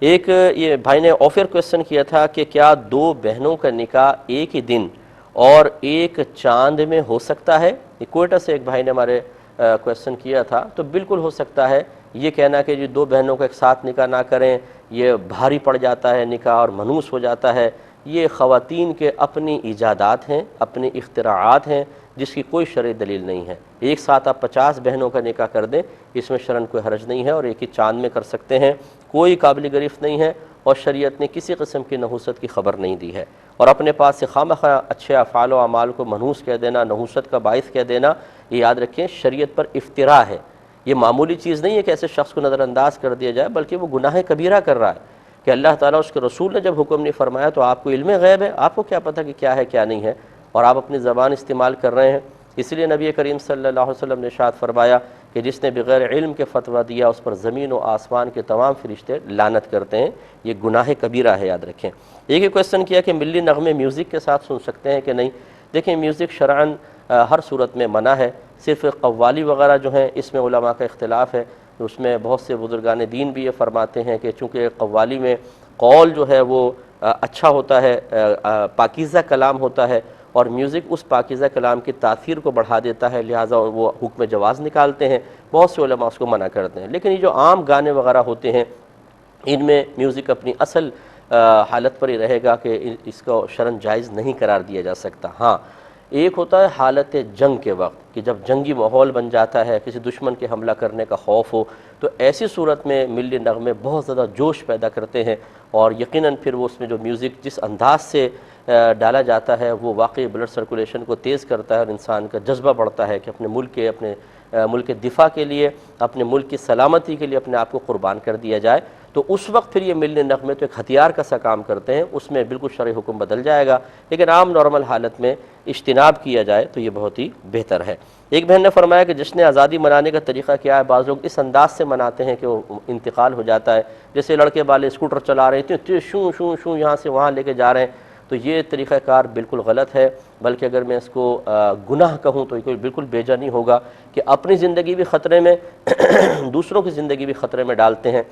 ایک یہ بھائی نے آفر کویسچن کیا تھا کہ کیا دو بہنوں کا نکاح ایک ہی دن اور ایک چاند میں ہو سکتا ہے؟ یہ کوئٹہ سے ایک بھائی نے ہمارے کویسچن کیا تھا، تو بالکل ہو سکتا ہے۔ یہ کہنا کہ دو بہنوں کا ایک ساتھ نکاح نہ کریں، یہ بھاری پڑ جاتا ہے نکاح اور منحوس ہو جاتا ہے، یہ خواتین کے اپنی ایجادات ہیں، اپنی اختراعات ہیں، جس کی کوئی شرعی دلیل نہیں ہے۔ ایک ساتھ آپ 50 بہنوں کا نکاح کر دیں، اس میں شرعاً کوئی حرج نہیں ہے، اور ایک ہی چاند میں کر سکتے ہیں، کوئی قابل گرفت نہیں ہے، اور شریعت نے کسی قسم کی نحوست کی خبر نہیں دی ہے۔ اور اپنے پاس سے خواہ اچھے افعال و اعمال کو منحوس کہہ دینا، نحوست کا باعث کہہ دینا، یہ یاد رکھیں شریعت پر افتراء ہے۔ یہ معمولی چیز نہیں ہے کہ ایسے شخص کو نظر انداز کر دیا جائے، بلکہ وہ گناہ کبیرہ کر رہا ہے کہ اللہ تعالیٰ اس کے رسول نے جب حکم نہیں فرمایا تو آپ کو علم غیب ہے، آپ کو کیا پتہ کہ کیا ہے کیا نہیں ہے، اور آپ اپنی زبان استعمال کر رہے ہیں۔ اس لیے نبی کریم صلی اللہ علیہ وسلم نے ارشاد فرمایا کہ جس نے بغیر علم کے فتویٰ دیا اس پر زمین و آسمان کے تمام فرشتے لعنت کرتے ہیں۔ یہ گناہ کبیرہ ہے، یاد رکھیں۔ ایک ہی کویسچن کیا کہ ملی نغمے میوزک کے ساتھ سن سکتے ہیں کہ نہیں؟ دیکھیں میوزک شرعاً ہر صورت میں منع ہے، صرف قوالی وغیرہ جو ہیں اس میں علماء کا اختلاف ہے۔ اس میں بہت سے بزرگان دین بھی یہ فرماتے ہیں کہ چونکہ قوالی میں قول جو ہے وہ اچھا ہوتا ہے، پاکیزہ کلام ہوتا ہے، اور میوزک اس پاکیزہ کلام کی تاثیر کو بڑھا دیتا ہے، لہٰذا وہ حکم جواز نکالتے ہیں۔ بہت سے علماء اس کو منع کرتے ہیں، لیکن یہ جو عام گانے وغیرہ ہوتے ہیں ان میں میوزک اپنی اصل حالت پر ہی رہے گا کہ اس کو شرعاً جائز نہیں قرار دیا جا سکتا۔ ہاں، ایک ہوتا ہے حالت جنگ کے وقت کہ جب جنگی ماحول بن جاتا ہے، کسی دشمن کے حملہ کرنے کا خوف ہو، تو ایسی صورت میں ملی نغمے بہت زیادہ جوش پیدا کرتے ہیں، اور یقیناً پھر وہ اس میں جو میوزک جس انداز سے ڈالا جاتا ہے وہ واقعی بلڈ سرکولیشن کو تیز کرتا ہے، اور انسان کا جذبہ بڑھتا ہے کہ اپنے ملک کے دفاع کے لیے، اپنے ملک کی سلامتی کے لیے اپنے آپ کو قربان کر دیا جائے۔ تو اس وقت پھر یہ ملی نغمے تو ایک ہتھیار کا سا کام کرتے ہیں، اس میں بالکل شرعی حکم بدل جائے گا، لیکن عام نارمل حالت میں اجتناب کیا جائے تو یہ بہت ہی بہتر ہے۔ ایک بہن نے فرمایا کہ جشن آزادی منانے کا طریقہ کیا ہے؟ بعض لوگ اس انداز سے مناتے ہیں کہ وہ انتقال ہو جاتا ہے، جیسے لڑکے والے اسکوٹر چلا رہے ہیں، شوں شوں شوں یہاں سے وہاں لے کے جا رہے ہیں، تو یہ طریقہ کار بالکل غلط ہے، بلکہ اگر میں اس کو گناہ کہوں تو یہ بالکل بیجا نہیں ہوگا کہ اپنی زندگی بھی خطرے میں دوسروں کی زندگی بھی خطرے میں ڈالتے ہیں۔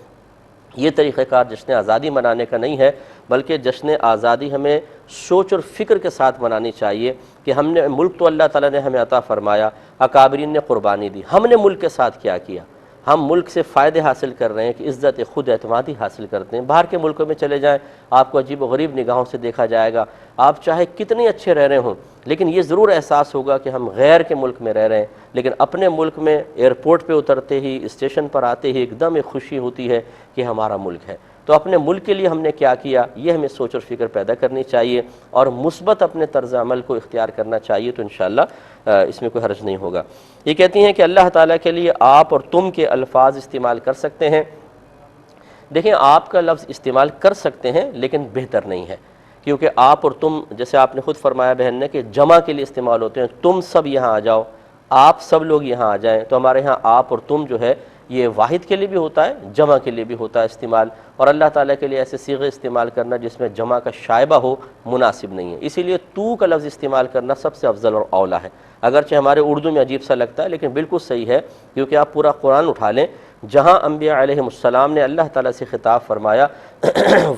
یہ طریقہ کار جشن آزادی منانے کا نہیں ہے، بلکہ جشن آزادی ہمیں سوچ اور فکر کے ساتھ منانی چاہیے کہ ہم نے ملک تو اللہ تعالیٰ نے ہمیں عطا فرمایا، اکابرین نے قربانی دی، ہم نے ملک کے ساتھ کیا کیا؟ ہم ملک سے فائدے حاصل کر رہے ہیں کہ عزت خود اعتمادی حاصل کرتے ہیں۔ باہر کے ملکوں میں چلے جائیں، آپ کو عجیب و غریب نگاہوں سے دیکھا جائے گا، آپ چاہے کتنے اچھے رہ رہے ہوں، لیکن یہ ضرور احساس ہوگا کہ ہم غیر کے ملک میں رہ رہے ہیں، لیکن اپنے ملک میں ایئرپورٹ پہ اترتے ہی، اسٹیشن پر آتے ہی ایک دم ایک خوشی ہوتی ہے کہ ہمارا ملک ہے۔ تو اپنے ملک کے لیے ہم نے کیا کیا، یہ ہمیں سوچ اور فکر پیدا کرنی چاہیے، اور مثبت اپنے طرز عمل کو اختیار کرنا چاہیے، تو انشاءاللہ اس میں کوئی حرج نہیں ہوگا۔ یہ کہتی ہیں کہ اللہ تعالیٰ کے لیے آپ اور تم کے الفاظ استعمال کر سکتے ہیں؟ دیکھیں، آپ کا لفظ استعمال کر سکتے ہیں لیکن بہتر نہیں ہے، کیونکہ آپ اور تم، جیسے آپ نے خود فرمایا بہن نے کہ جمع کے لیے استعمال ہوتے ہیں، تم سب یہاں آ جاؤ، آپ سب لوگ یہاں آ جائیں، تو ہمارے ہاں آپ اور تم جو ہے یہ واحد کے لیے بھی ہوتا ہے، جمع کے لیے بھی ہوتا ہے استعمال، اور اللہ تعالیٰ کے لیے ایسے صیغے استعمال کرنا جس میں جمع کا شائبہ ہو مناسب نہیں ہے۔ اسی لیے تو کا لفظ استعمال کرنا سب سے افضل اور اولیٰ ہے، اگرچہ ہمارے اردو میں عجیب سا لگتا ہے لیکن بالکل صحیح ہے، کیونکہ آپ پورا قرآن اٹھا لیں، جہاں انبیاء علیہ السلام نے اللہ تعالیٰ سے خطاب فرمایا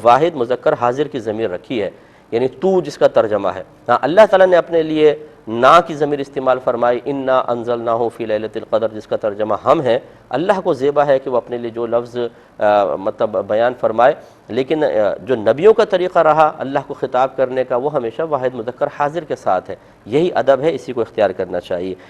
واحد مذکر حاضر کی ضمیر رکھی ہے، یعنی تو جس کا ترجمہ ہے۔ ہاں، اللہ تعالیٰ نے اپنے لیے نا کی ضمیر استعمال فرمائی، انا انزلناہ فی لیلۃ القدر، جس کا ترجمہ ہم ہے۔ اللہ کو زیبا ہے کہ وہ اپنے لیے جو لفظ مطلب بیان فرمائے، لیکن جو نبیوں کا طریقہ رہا اللہ کو خطاب کرنے کا وہ ہمیشہ واحد مذکر حاضر کے ساتھ ہے۔ یہی ادب ہے، اسی کو اختیار کرنا چاہیے۔